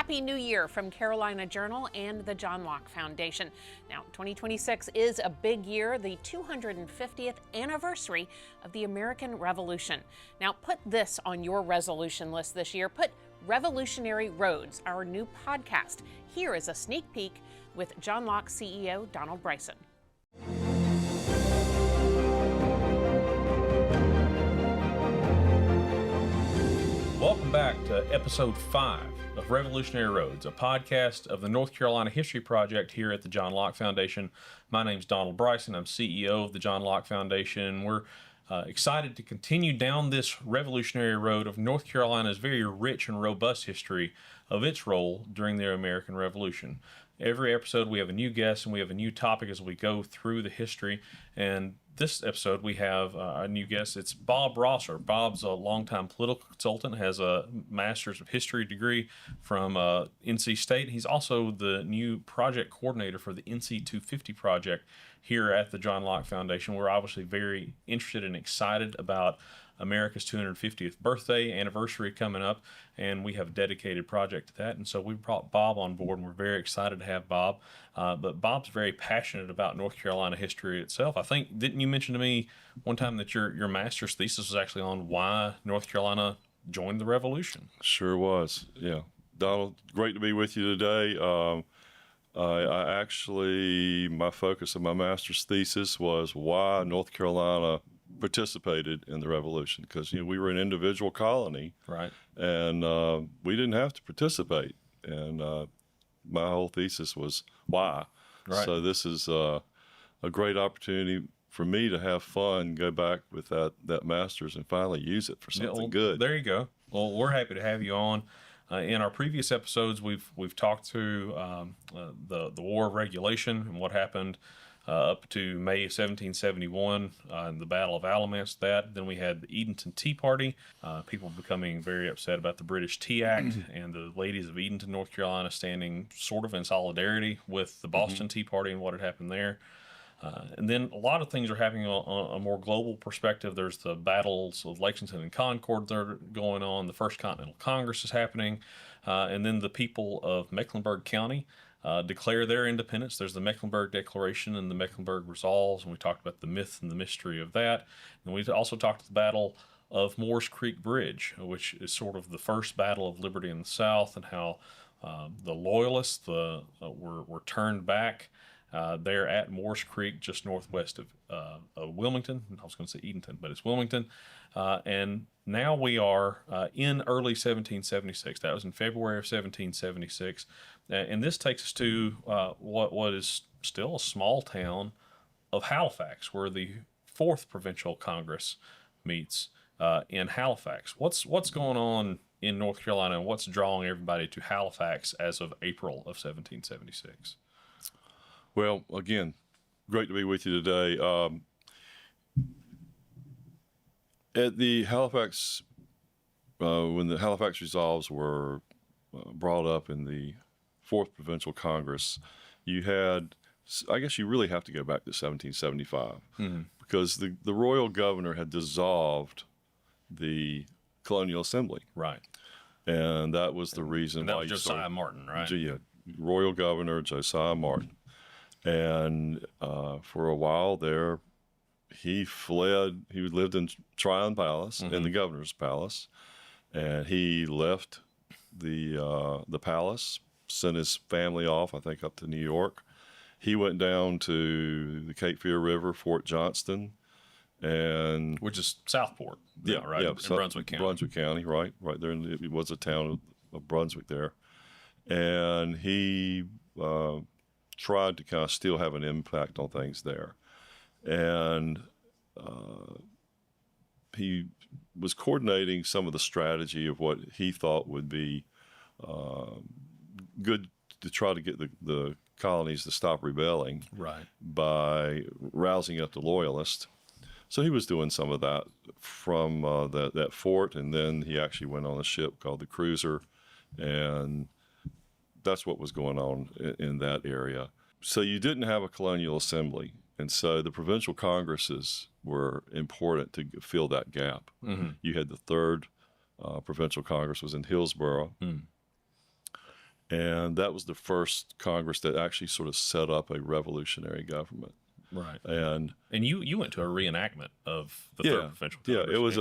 Happy New Year from Carolina Journal and the John Locke Foundation. Now, 2026 is a big year, the 250th anniversary of the American Revolution. Now, put this on your resolution list this year. Put Revolutionary Roads, our new podcast. Here is a sneak peek with John Locke CEO Donald Bryson. Welcome back to episode 5 of Revolutionary Roads, a podcast of the North Carolina History Project here at the John Locke Foundation. My name's Donald Bryson. I'm CEO of the John Locke Foundation. We're excited to continue down this revolutionary road of North Carolina's very rich and robust history of its role during the American Revolution. Every episode we have a new guest and we have a new topic as we go through the history. And this episode we have a new guest. It's Bob Rosser. Bob's a longtime political consultant, has a Master's of History degree from NC State. He's also the new project coordinator for the NC250 Project here at the John Locke Foundation. We're obviously very interested and excited about America's 250th birthday anniversary coming up, and we have a dedicated project to that. And so we brought Bob on board, and we're very excited to have Bob. But Bob's very passionate about North Carolina history itself. I think, didn't you mention to me one time that your master's thesis was actually on why North Carolina joined the Revolution? Sure was, yeah. Donald, great to be with you today. I actually, my focus of my master's thesis was why North Carolina participated in the Revolution, because we were an individual colony, right? And we didn't have to participate. And my whole thesis was why. Right. So this is a great opportunity for me to have fun, go back with that master's, and finally use it for something good. There you go. Well, we're happy to have you on. In our previous episodes, we've talked through the War of Regulation and what happened up to May of 1771, and the Battle of Alamance. Then we had the Edenton Tea Party, people becoming very upset about the British Tea Act, and the ladies of Edenton, North Carolina, standing sort of in solidarity with the Boston Tea Party and what had happened there. And then a lot of things are happening on a more global perspective. There's the battles of Lexington and Concord that are going on. The First Continental Congress is happening. And then the people of Mecklenburg County declare their independence. There's the Mecklenburg Declaration and the Mecklenburg Resolves, and we talked about the myth and the mystery of that. And we also talked about the Battle of Moores Creek Bridge, which is sort of the first battle of liberty in the South, and how the Loyalists were turned back there at Moores Creek, just northwest of Wilmington. I was going to say Edenton, but it's Wilmington. And now we are in early 1776. That was in February of 1776. And this takes us to what is still a small town of Halifax, where the 4th Provincial Congress meets in Halifax. What's going on in North Carolina, and what's drawing everybody to Halifax as of April of 1776? Well, again, great to be with you today. At the Halifax, when the Halifax Resolves were brought up in the 4th Provincial Congress, you had, I guess you really have to go back to 1775, because the royal governor had dissolved the colonial assembly. Right. And that was the reason and that why was Josiah Martin, right? Yeah, royal governor Josiah Martin. And for a while there, he fled. He lived in Tryon Palace, in the governor's palace, and he left the palace, sent his family off, I think, up to New York. He went down to the Cape Fear River, Fort Johnston, and which is Southport. Yeah, right. Yeah, in Brunswick County. Brunswick County, right there. It was a town of Brunswick there, and he tried to kind of still have an impact on things there. And he was coordinating some of the strategy of what he thought would be good to try to get the colonies to stop rebelling, right, by rousing up the Loyalists. So he was doing some of that from that fort, and then he actually went on a ship called the Cruiser, and that's what was going on in that area. So you didn't have a colonial assembly, and so the provincial congresses were important to fill that gap. You had the 3rd Provincial Congress was in Hillsborough, And that was the first Congress that actually sort of set up a revolutionary government. Right. And you went to a reenactment of the third provincial Congress.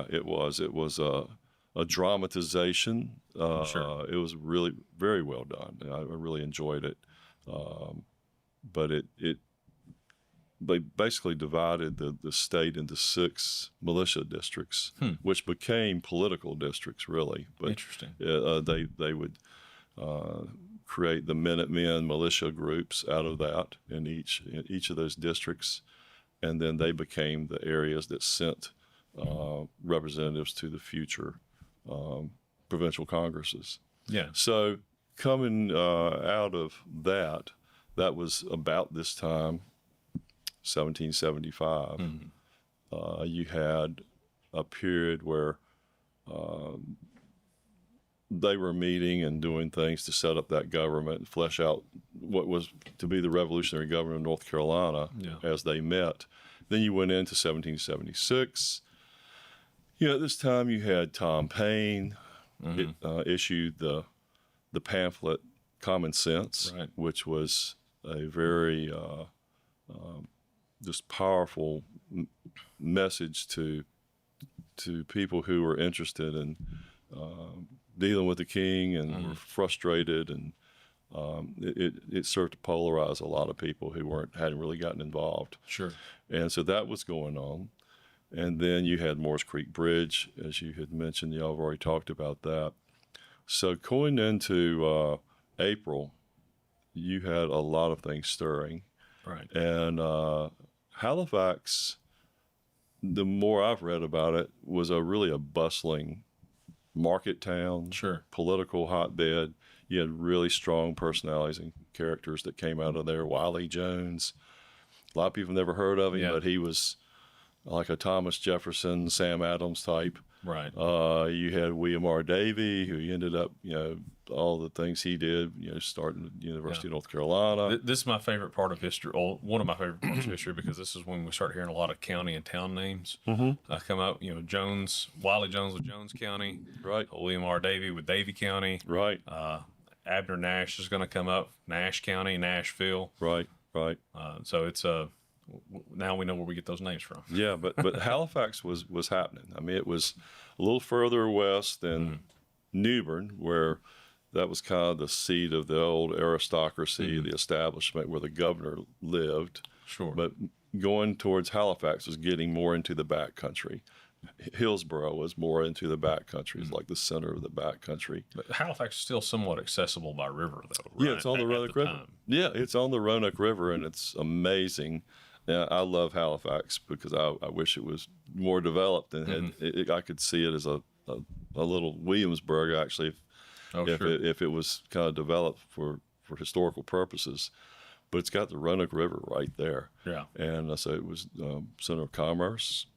It was a dramatization. Sure. It was really very well done. I really enjoyed it. But they basically divided the state into 6 militia districts, which became political districts, really. But Interesting. They would create the Minutemen militia groups out of that in each of those districts, and then they became the areas that sent representatives to the future provincial congresses. Yeah. So coming out of that was about this time, 1775. You had a period where they were meeting and doing things to set up that government and flesh out what was to be the revolutionary government of North Carolina as they met. Then you went into 1776. At this time you had Tom Paine issued the pamphlet Common Sense, right. which was a very just powerful message to people who were interested in dealing with the king and were frustrated, and it served to polarize a lot of people who hadn't really gotten involved. Sure. And so that was going on. And then you had Morris Creek Bridge, as you had mentioned. Y'all have already talked about that. So going into April, you had a lot of things stirring. Right. And Halifax, the more I've read about it, was really a bustling market town, Sure. political hotbed. You had really strong personalities and characters that came out of there. Wiley Jones, a lot of people never heard of him, but he was like a Thomas Jefferson, Sam Adams type. Right. You had William R. Davie, who ended up, all the things he did, starting at the University of North Carolina. This is my favorite part of history, or one of my favorite parts of history, because this is when we start hearing a lot of county and town names come up. Wiley Jones with Jones County. Right. William R. Davie with Davie County. Right. Abner Nash is going to come up. Nash County, Nashville. Right. So it's now we know where we get those names from. Yeah, but Halifax was happening. I mean, it was a little further west than Newbern, where that was kind of the seat of the old aristocracy, the establishment where the governor lived. Sure. But going towards Halifax was getting more into the back country. Hillsborough was more into the back country. It's like the center of the back country. But Halifax is still somewhat accessible by river, though. Yeah, right? it's on the Roanoke River. Time. Yeah, it's on the Roanoke River, and it's amazing. Yeah, I love Halifax because I wish it was more developed and I could see it as a little Williamsburg, actually, if it was kind of developed for historical purposes. But it's got the Roanoke River right there. Yeah. And so it was center of commerce.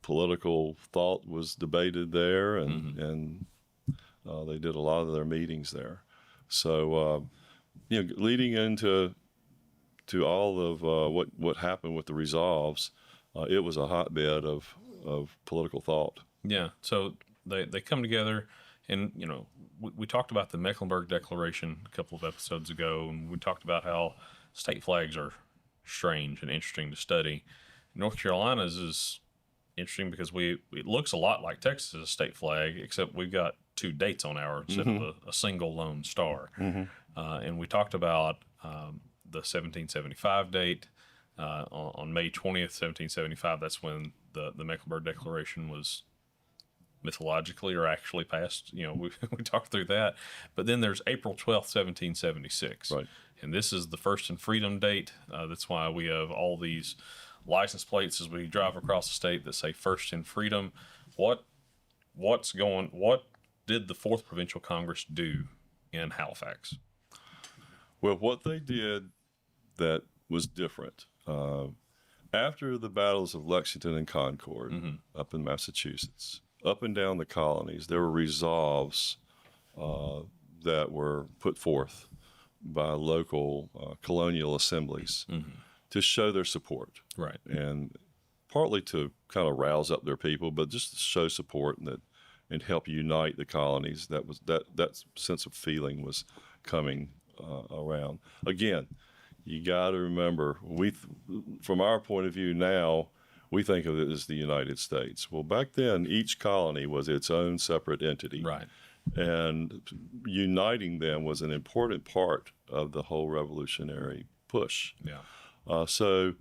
Political thought was debated there, and they did a lot of their meetings there. So, leading into all of what happened with the Resolves, it was a hotbed of political thought. Yeah. So they come together, and we talked about the Mecklenburg Declaration a couple of episodes ago, and we talked about how state flags are strange and interesting to study. North Carolina's is interesting because it looks a lot like Texas's state flag, except we've got 2 dates on ours instead of a single lone star. And we talked about the 1775 date. On May 20th, 1775, that's when the Mecklenburg Declaration was mythologically or actually passed. We talked through that. But then there's April 12th, 1776. Right. And this is the First and Freedom date. That's why we have all these license plates as we drive across the state that say First and Freedom. What did the 4th Provincial Congress do in Halifax? Well, what they did that was different, after the battles of Lexington and Concord up in Massachusetts, up and down the colonies, there were resolves that were put forth by local colonial assemblies to show their support. Right. And partly to kind of rouse up their people, but just to show support and that and help unite the colonies. That sense of feeling was coming around. Again, you got to remember, from our point of view now, we think of it as the United States. Well, back then, each colony was its own separate entity. Right. And uniting them was an important part of the whole revolutionary push. Yeah. So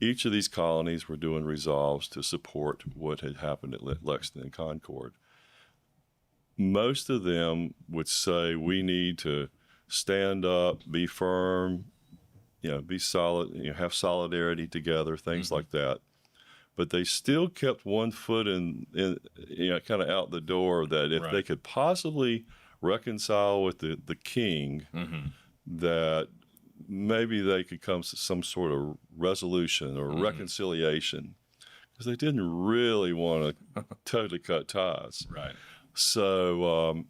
each of these colonies were doing resolves to support what had happened at Lexington and Concord. Most of them would say we need to stand up, be firm, be solid, have solidarity together, things like that. But they still kept one foot in kind of out the door, that if they could possibly reconcile with the king, that maybe they could come to some sort of resolution or reconciliation, because they didn't really want to totally cut ties. Right. So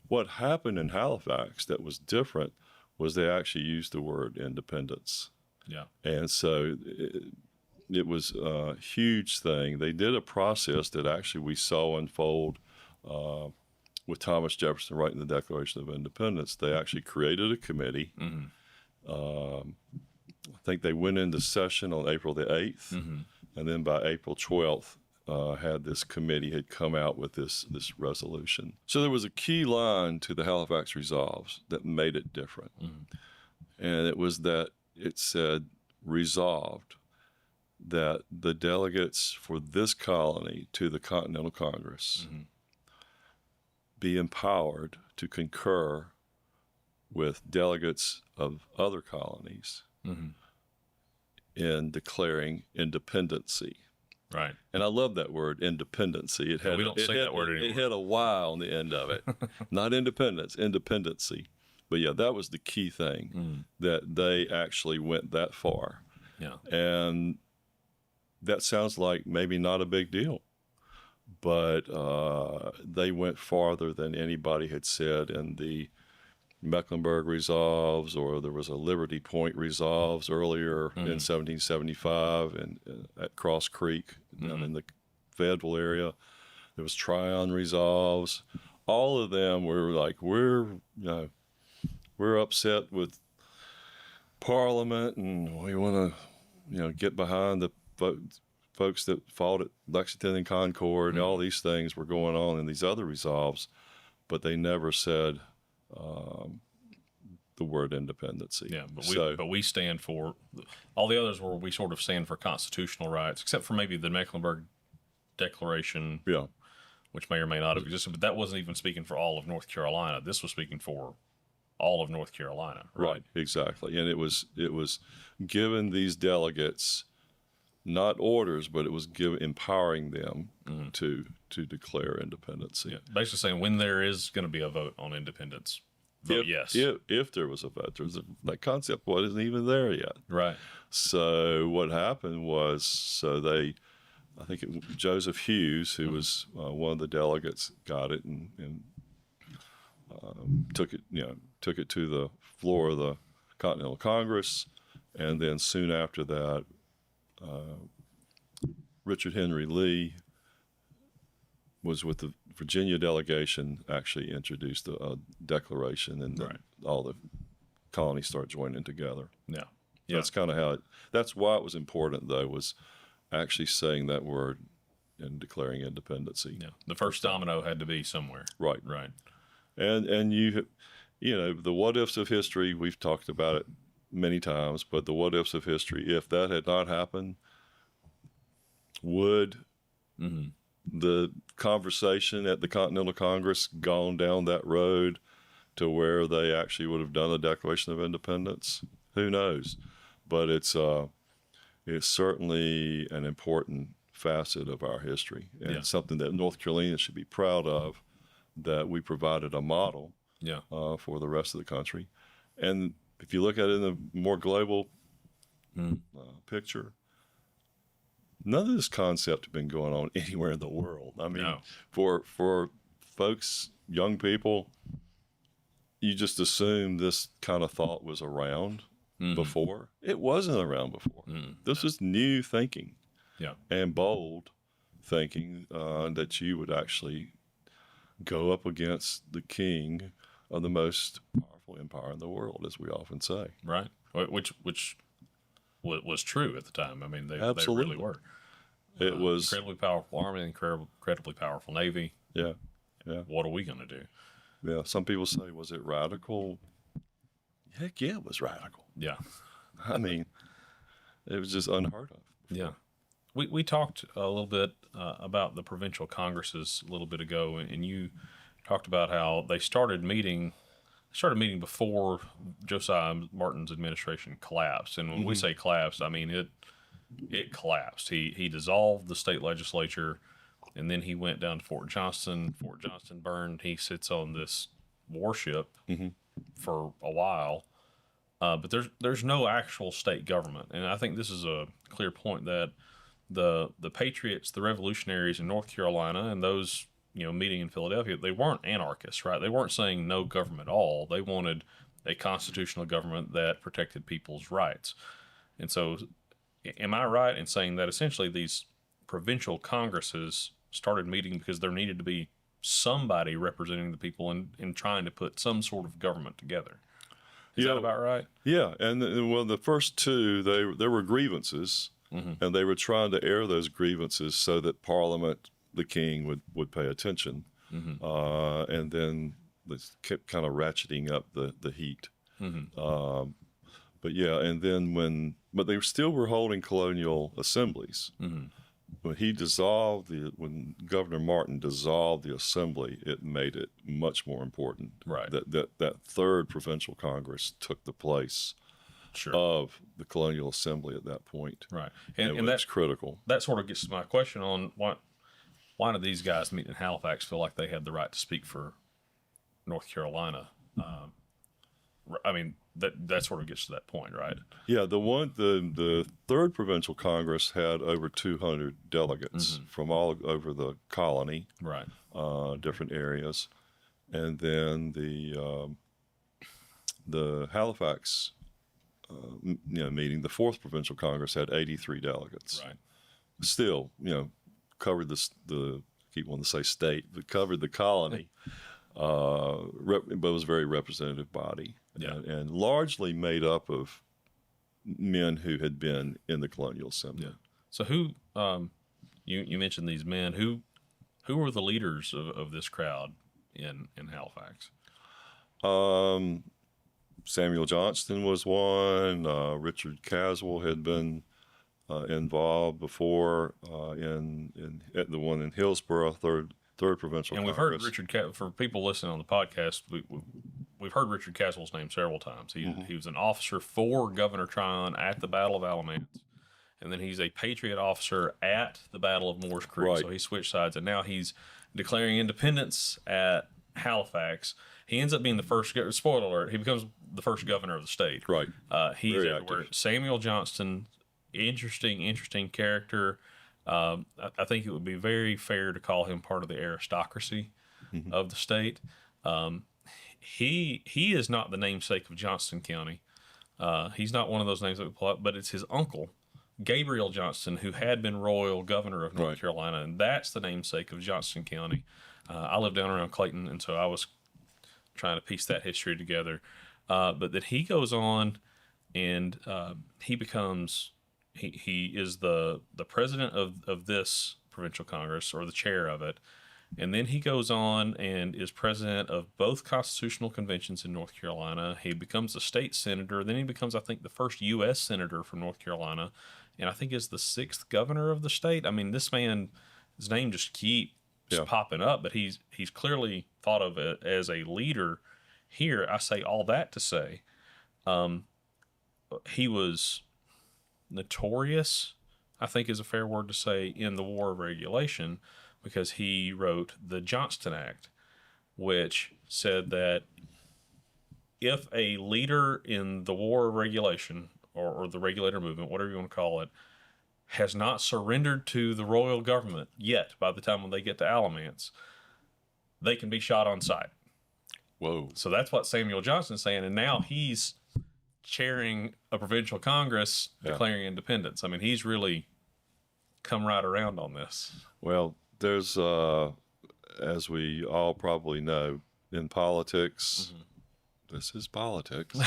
what happened in Halifax that was different was they actually used the word independence. Yeah. And so it was a huge thing. They did a process that actually we saw unfold with Thomas Jefferson writing the Declaration of Independence. They actually created a committee. I think they went into session on April the 8th, and then by April 12th, had this committee had come out with this resolution. So there was a key line to the Halifax Resolves that made it different. And it was that it said, resolved, that the delegates for this colony to the Continental Congress be empowered to concur with delegates of other colonies in declaring independency. Right. And I love that word, independency. It had, we don't say that word anymore. It had a Y on the end of it. Not independence, independency. But yeah, that was the key thing, that they actually went that far. Yeah. And that sounds like maybe not a big deal, but they went farther than anybody had said in the Mecklenburg Resolves, or there was a Liberty Point Resolves earlier in 1775 and at Cross Creek down in the Fayetteville area. There was Tryon Resolves. All of them were like, we're upset with Parliament, and we want to get behind the folks that fought at Lexington and Concord, and all these things were going on in these other resolves, but they never said the word independency. Yeah, but we stand for all the others where we sort of stand for constitutional rights, except for maybe the Mecklenburg Declaration, which may or may not have existed. But that wasn't even speaking for all of North Carolina. This was speaking for all of North Carolina. Right, exactly. And it was given these delegates not orders, but it was empowering them to declare independency. Yeah, basically saying when there is going to be a vote on independence, vote yes. If there was a vote, that concept wasn't even there yet. Right. So what happened was, I think Joseph Hughes, who was one of the delegates, got it and took it to the floor of the Continental Congress, and then soon after that, Richard Henry Lee was with the Virginia delegation, actually introduced a declaration, and all the colonies start joining together. Yeah. That's kind of that's why it was important, though, was actually saying that word and declaring independency. Yeah. The first domino had to be somewhere. Right. Right. And you the what ifs of history, we've talked about it many times, but the what ifs of history, if that had not happened, would the conversation at the Continental Congress gone down that road to where they actually would have done the Declaration of Independence? Who knows? But it's certainly an important facet of our history, and something that North Carolina should be proud of, that we provided a model for the rest of the country. And if you look at it in a more global picture, none of this concept had been going on anywhere in the world. I mean, for folks, young people, you just assume this kind of thought was around before. It wasn't around before. This is new thinking and bold thinking, that you would actually go up against the king of the most powerful empire in the world, as we often say. Right. Which was true at the time. I mean, they Absolutely. really were. It was Incredibly powerful army, incredibly powerful navy. yeah, yeah, What are we going to do? yeah. Some people say, was it radical? Heck yeah, it was radical. Yeah. I mean, it was just unheard of. Yeah. We talked a little bit about the provincial congresses a little bit ago, and you talked about how they started meeting before Josiah Martin's administration collapsed. And when we say collapsed, I mean it collapsed. He dissolved the state legislature, and then he went down to Fort Johnston. Fort Johnston burned. He sits on this warship for a while. But there's no actual state government, and I think this is a clear point that the patriots, the revolutionaries in North Carolina, and those meeting in Philadelphia, they weren't anarchists, right? They weren't saying no government at all. They wanted a constitutional government that protected people's rights. And so, am I right in saying that essentially these provincial congresses started meeting because there needed to be somebody representing the people and trying to put some sort of government together? Is that about right? Yeah, and the first two, there were grievances, and they were trying to air those grievances so that Parliament, the king, would pay attention, and then they kept kind of ratcheting up the heat. But yeah, and then but they still were holding colonial assemblies. When Governor Martin dissolved the assembly, it made it much more important. Right. That third provincial congress took the place of the colonial assembly at that point. Right. And that's critical. That sort of gets to my question on why do these guys meeting in Halifax feel like they had the right to speak for North Carolina? I mean, that sort of gets to that point, right? Yeah, the third provincial congress had over 200 delegates from all over the colony, right? Different areas, and then the Halifax meeting, the fourth provincial congress, had 83 delegates. Right. Still, covered the keep wanting to say state, but covered the colony. But it was a very representative body, and largely made up of men who had been in the colonial assembly. Yeah. So who you mentioned these men, who were the leaders of this crowd in Halifax? Samuel Johnston was one. Richard Caswell had been involved before at the one in Hillsborough, third provincial and Congress. We've heard Richard for people listening on the podcast. We've heard Richard Caswell's name several times. He was an officer for Governor Tryon at the Battle of Alamance, and then he's a Patriot officer at the Battle of Moores Creek. Right. So he switched sides, and now he's declaring independence at Halifax. He ends up being the first. Spoiler alert: he becomes the first governor of the state. Right. He's Very everywhere. active. Samuel Johnston, interesting character. I think it would be very fair to call him part of the aristocracy of the state. He is not the namesake of Johnston County. He's not one of those names that we pull up, but it's his uncle, Gabriel Johnston, who had been royal governor of North Carolina, and that's the namesake of Johnston County. I live down around Clayton, and so I was trying to piece that history together. But that he goes on, and he becomes. He is the president of this provincial congress, or the chair of it, and then he goes on and is president of both constitutional conventions in North Carolina. He becomes a state senator. Then he becomes, I think, the first U.S. senator from North Carolina, and I think is the 6th governor of the state. I mean, this man, his name just keeps popping up, but he's clearly thought of as a leader here. I say all that to say, he was notorious, I think is a fair word to say, in the War of Regulation, because he wrote the Johnston Act, which said that if a leader in the War of Regulation, or the regulator movement, whatever you want to call it, has not surrendered to the royal government yet, by the time when they get to Alamance, they can be shot on sight. Whoa. So that's what Samuel Johnston's saying, and now he's chairing a provincial congress declaring independence. I mean, he's really come right around on this. Well, there's as we all probably know, in politics, this is politics.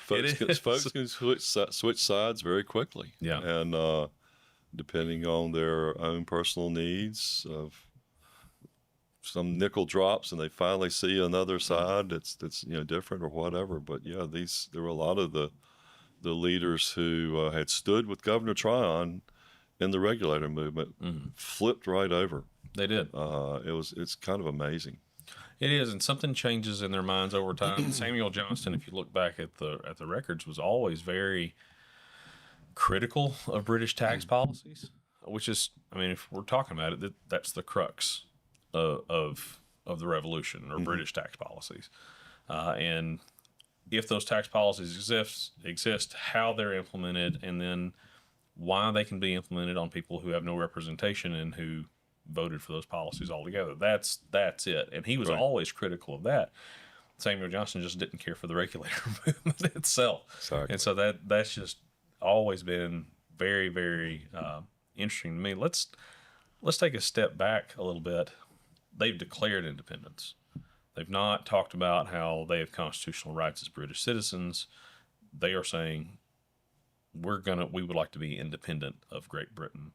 Folks can switch sides very quickly. Yeah. And depending on their own personal needs, of some nickel drops and they finally see another side that's different or whatever. But yeah, there were a lot of the leaders who had stood with Governor Tryon in the regulator movement flipped right over. They did. It's kind of amazing. It is, and something changes in their minds over time. Samuel Johnston, if you look back at the records, was always very critical of British tax policies, which is, I mean, if we're talking about it, that's the crux of the revolution, or British tax policies. And if those tax policies exist, how they're implemented, and then why they can be implemented on people who have no representation and who voted for those policies altogether. That's it. And he was always critical of that. Samuel Johnson just didn't care for the regulator movement itself. Exactly. And so that's just always been very, very interesting to me. Let's take a step back a little bit. They've declared independence. They've not talked about how they have constitutional rights as British citizens. They are saying we would like to be independent of Great Britain.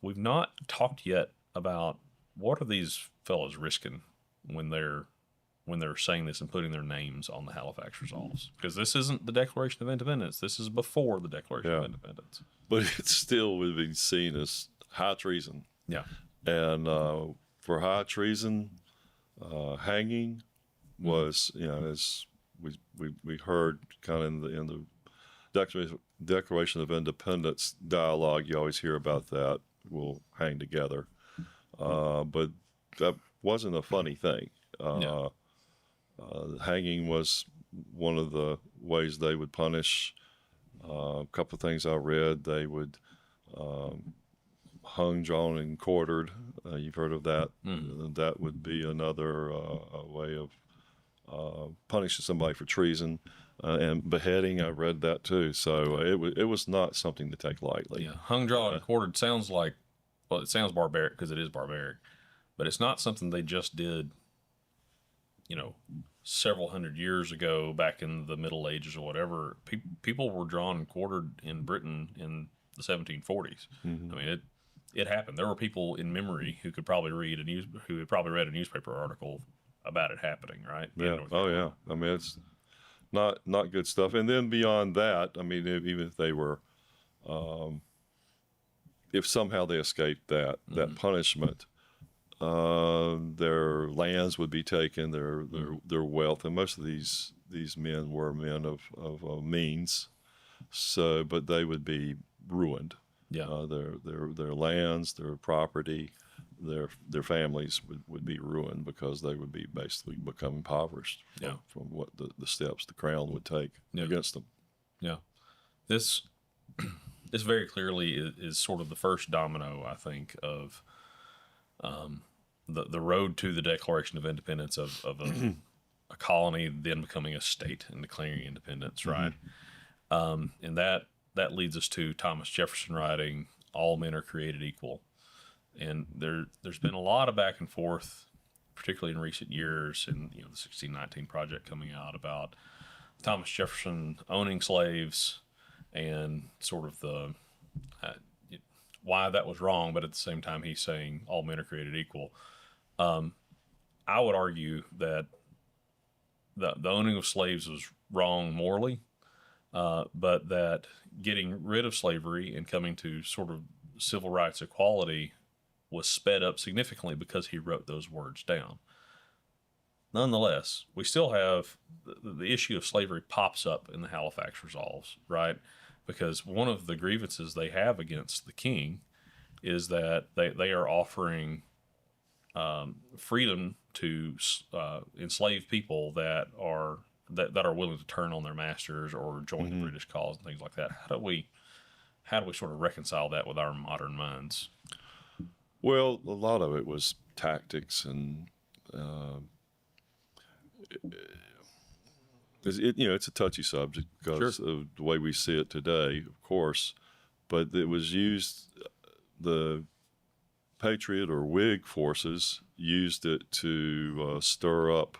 We've not talked yet about what are these fellows risking when they're saying this and putting their names on the Halifax Resolves, because this isn't the Declaration of Independence. This is before the Declaration of Independence. But it still would be seen as high treason. Yeah. And for high treason, hanging was, as we heard kind of in the Declaration of Independence dialogue, you always hear about that. We'll hang together. But that wasn't a funny thing. Hanging was one of the ways they would punish. A couple of things I read, they would hung, drawn, and quartered. You've heard of that. That would be another way of punishing somebody for treason. And beheading, I read that too. So it was not something to take lightly. Yeah, hung, drawn, and quartered sounds like, well, it sounds barbaric because it is barbaric, but it's not something they just did, several hundred years ago, back in the Middle Ages or whatever. People were drawn and quartered in Britain in the 1740s. I mean, it happened. There were people in memory who could probably who had probably read a newspaper article about it happening, right? Yeah. Oh yeah. I mean, it's not good stuff. And then beyond that, I mean, even if they were, if somehow they escaped that punishment, their lands would be taken, their wealth, and most of these men were men of means. So, but they would be ruined. Yeah. Their lands, their property, their families would be ruined because they would be basically become impoverished from what the steps the crown would take against them. Yeah. This very clearly is sort of the first domino, I think, of the road to the Declaration of Independence of a colony then becoming a state and declaring independence, right? And that leads us to Thomas Jefferson writing, "All men are created equal." And there's been a lot of back and forth, particularly in recent years, and the 1619 Project coming out about Thomas Jefferson owning slaves and sort of the why that was wrong, but at the same time he's saying all men are created equal. I would argue that the owning of slaves was wrong morally, but that getting rid of slavery and coming to sort of civil rights equality was sped up significantly because he wrote those words down. Nonetheless, we still have the issue of slavery pops up in the Halifax Resolves, right? Because one of the grievances they have against the king is that they are offering freedom to enslaved people that are willing to turn on their masters or join the British cause and things like that. How do we sort of reconcile that with our modern minds? Well, a lot of it was tactics, and it's a touchy subject because of the way we see it today, of course. But it was used, the Patriot or Whig forces used it to stir up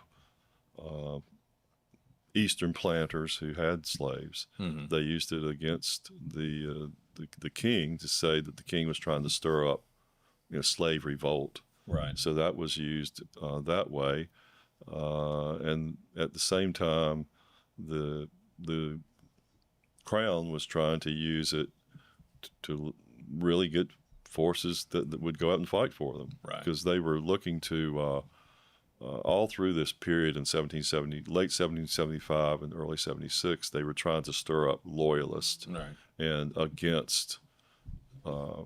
Eastern planters who had slaves. Mm-hmm. They used it against the king to say that the king was trying to stir up, slave revolt. Right. So that was used that way, and at the same time, the Crown was trying to use it to really get forces that would go out and fight for them, right? Because they were looking to all through this period in 1770, late 1775 and early 76, they were trying to stir up loyalists, right, and against the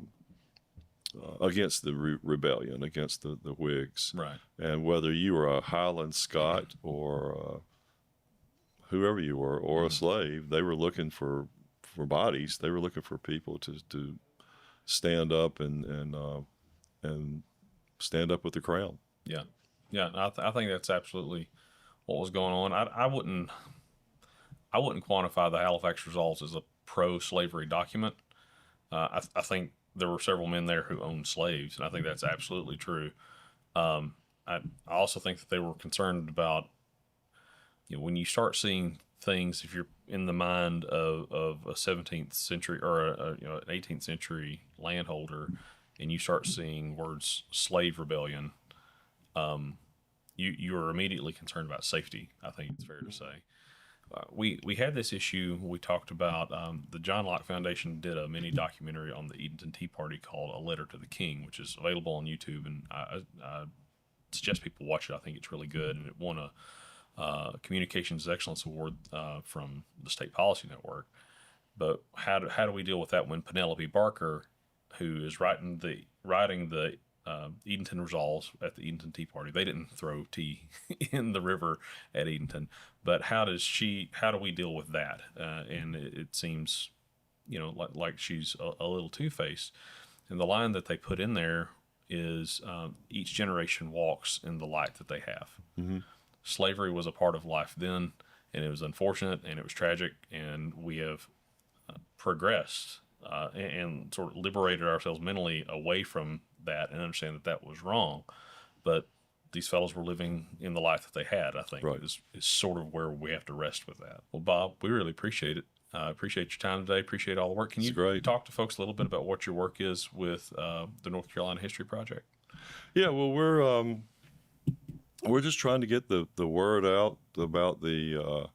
rebellion, against the Whigs, right. And whether you were a Highland Scot or whoever you were, or a slave, they were looking for bodies. They were looking for people to stand up and stand up with the Crown. Yeah, yeah. I think that's absolutely what was going on. I wouldn't quantify the Halifax Resolves as a pro-slavery document. I think there were several men there who owned slaves, and I think that's absolutely true. I also think that they were concerned about, when you start seeing things, if you're in the mind of a 17th century or an 18th century landholder, and you start seeing words slave rebellion, you are immediately concerned about safety. I think it's fair to say. We had this issue. We talked about the John Locke Foundation did a mini documentary on the Edenton Tea Party called "A Letter to the King," which is available on YouTube, and I suggest people watch it. I think it's really good, and it won a Communications Excellence Award from the State Policy Network. But how do we deal with that when Penelope Barker, who is writing the Edenton Resolves at the Edenton Tea Party, they didn't throw tea in the river at Edenton, but how do we deal with that? And it seems, like she's a little two-faced. And the line that they put in there is each generation walks in the light that they have. Mm-hmm. Slavery was a part of life then, and it was unfortunate, and it was tragic, and we have progressed and sort of liberated ourselves mentally away from that and understand that was wrong. But these fellows were living in the life that they had, I think, right. is sort of where we have to rest with that. Well, Bob, we really appreciate it. Appreciate your time today. Appreciate all the work. Can you talk to folks a little bit about what your work is with the North Carolina History Project? Yeah, well, we're just trying to get the word out about the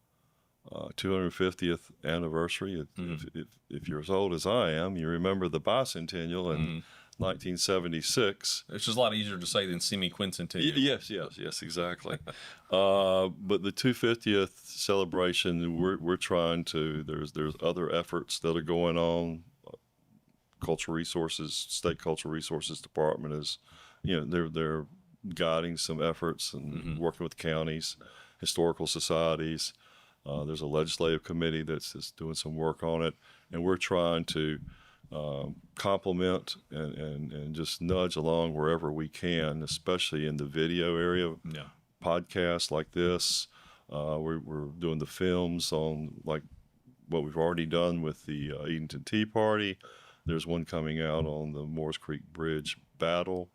250th anniversary. If you're as old as I am, you remember the bicentennial in 1976. It's just a lot easier to say than semi-quincentennial. Yes, exactly. But the 250th celebration, we're trying to. There's other efforts that are going on. Cultural Resources, State Cultural Resources Department is, they're guiding some efforts and working with counties, historical societies. There's a legislative committee that's doing some work on it, and we're trying to complement and just nudge along wherever we can, especially in the video area. Yeah. Podcasts like this. We're doing the films on like what we've already done with the Edenton Tea Party. There's one coming out on the Moores Creek Bridge battle.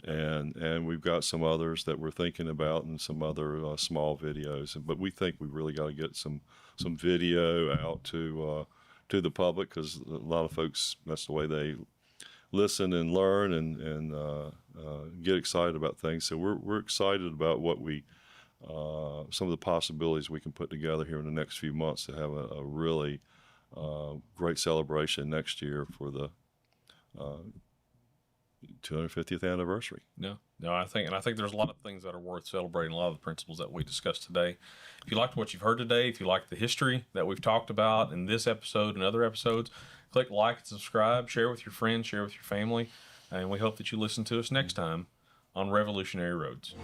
And we've got some others that we're thinking about and some other small videos. But we think we really got to get some video out to the public, because a lot of folks, that's the way they listen and learn and get excited about things. So we're excited about what some of the possibilities we can put together here in the next few months to have a really great celebration next year for the 250th anniversary. No, I think there's a lot of things that are worth celebrating, a lot of the principles that we discussed today. If you liked what you've heard today, if you like the history that we've talked about in this episode and other episodes, click like and subscribe, share with your friends, share with your family, and we hope that you listen to us next time on Revolutionary Roads.